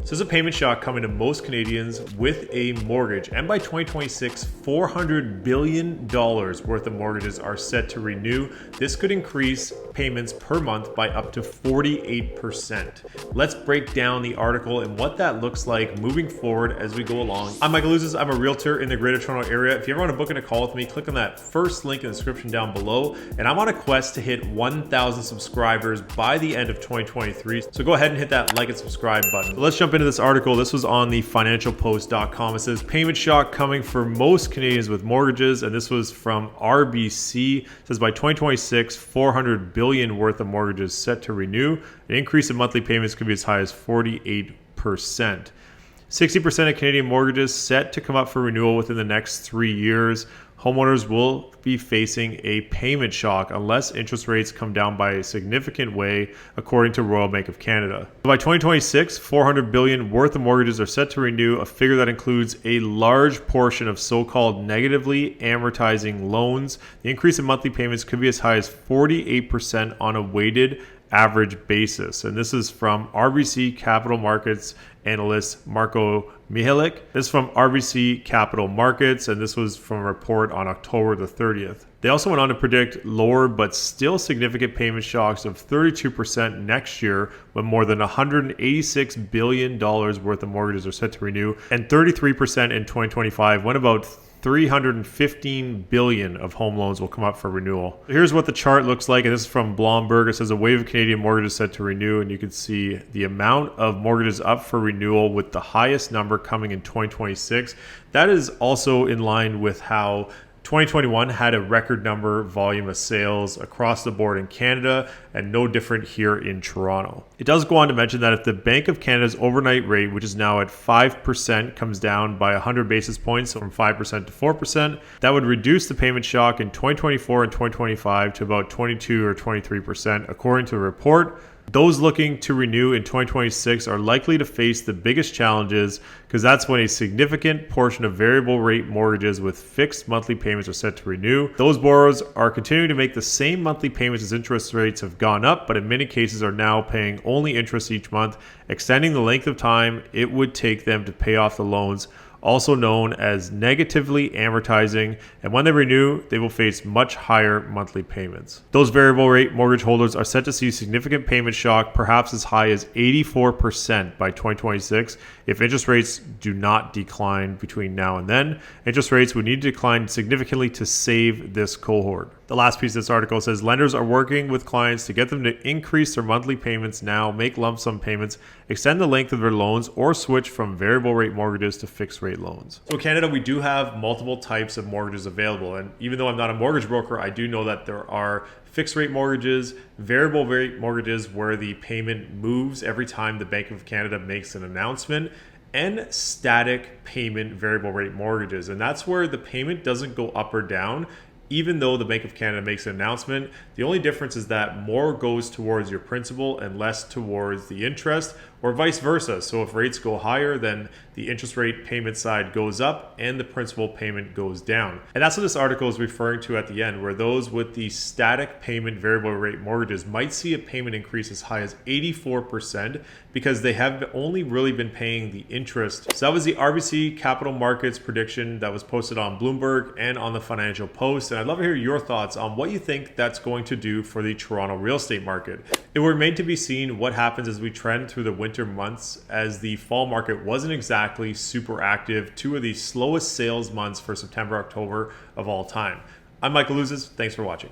So there's a payment shock coming to most Canadians with a mortgage, and by 2026, $400 billion worth of mortgages are set to renew. This could increase payments per month by up to 48%. Let's break down the article and what that looks like moving forward as we go along. I'm Michael Ouzas. I'm a realtor in the Greater Toronto Area. If you ever want to book in a call with me, click on that first link in the description down below. And I'm on a quest to hit 1,000 subscribers by the end of 2023. So go ahead and hit that like and subscribe button. So let's jump into this article. This was on the financialpost.com. It says payment shock coming for most Canadians with mortgages, and this was from RBC. It says by 2026, $400 billion worth of mortgages set to renew. An increase in monthly payments could be as high as 48%. 60% of Canadian mortgages set to come up for renewal within the next 3 years. Homeowners will be facing a payment shock unless interest rates come down by a significant way, according to Royal Bank of Canada. By 2026, $400 billion worth of mortgages are set to renew, a figure that includes a large portion of so-called negatively amortizing loans. The increase in monthly payments could be as high as 48% on a weighted average basis. And this is from RBC Capital Markets analyst Marco Mihalik. This is from RBC Capital Markets, and this was from a report on October the 30th. They also went on to predict lower but still significant payment shocks of 32% next year, when more than $186 billion worth of mortgages are set to renew, and 33% in 2025, when about $315 billion of home loans will come up for renewal. Here's what the chart looks like, and this is from Bloomberg. It says a wave of Canadian mortgages set to renew, and you can see the amount of mortgages up for renewal, with the highest number coming in 2026. That is also in line with how 2021 had a record number volume of sales across the board in Canada, and no different here in Toronto. It does go on to mention that if the Bank of Canada's overnight rate, which is now at 5%, comes down by 100 basis points, so from 5% to 4%, that would reduce the payment shock in 2024 and 2025 to about 22 or 23%, according to the report. Those looking to renew in 2026 are likely to face the biggest challenges, because that's when a significant portion of variable rate mortgages with fixed monthly payments are set to renew. Those borrowers are continuing to make the same monthly payments as interest rates have gone up, but in many cases are now paying only interest each month, extending the length of time it would take them to pay off the loans, also known as negatively amortizing, and when they renew, they will face much higher monthly payments. Those variable rate mortgage holders are set to see significant payment shock, perhaps as high as 84% by 2026, if interest rates do not decline between now and then. Interest rates would need to decline significantly to save this cohort. The last piece of this article says lenders are working with clients to get them to increase their monthly payments now, make lump sum payments, extend the length of their loans, or switch from variable rate mortgages to fixed rate loans. So in Canada, we do have multiple types of mortgages available. And even though I'm not a mortgage broker, I do know that there are fixed rate mortgages, variable rate mortgages where the payment moves every time the Bank of Canada makes an announcement, and static payment variable rate mortgages. And that's where the payment doesn't go up or down, even though the Bank of Canada makes an announcement. The only difference is that more goes towards your principal and less towards the interest, or vice versa. So if rates go higher, then the interest rate payment side goes up and the principal payment goes down. And that's what this article is referring to at the end, where those with the static payment variable rate mortgages might see a payment increase as high as 84%, because they have only really been paying the interest. So that was the RBC Capital Markets prediction that was posted on Bloomberg and on the Financial Post. And I'd love to hear your thoughts on what you think that's going to do for the Toronto real estate market. It will remain to be seen what happens as we trend through the winter months, as the fall market wasn't exactly super active. Two of the slowest sales months for September, October of all time. I'm Michael Ouzas. Thanks for watching.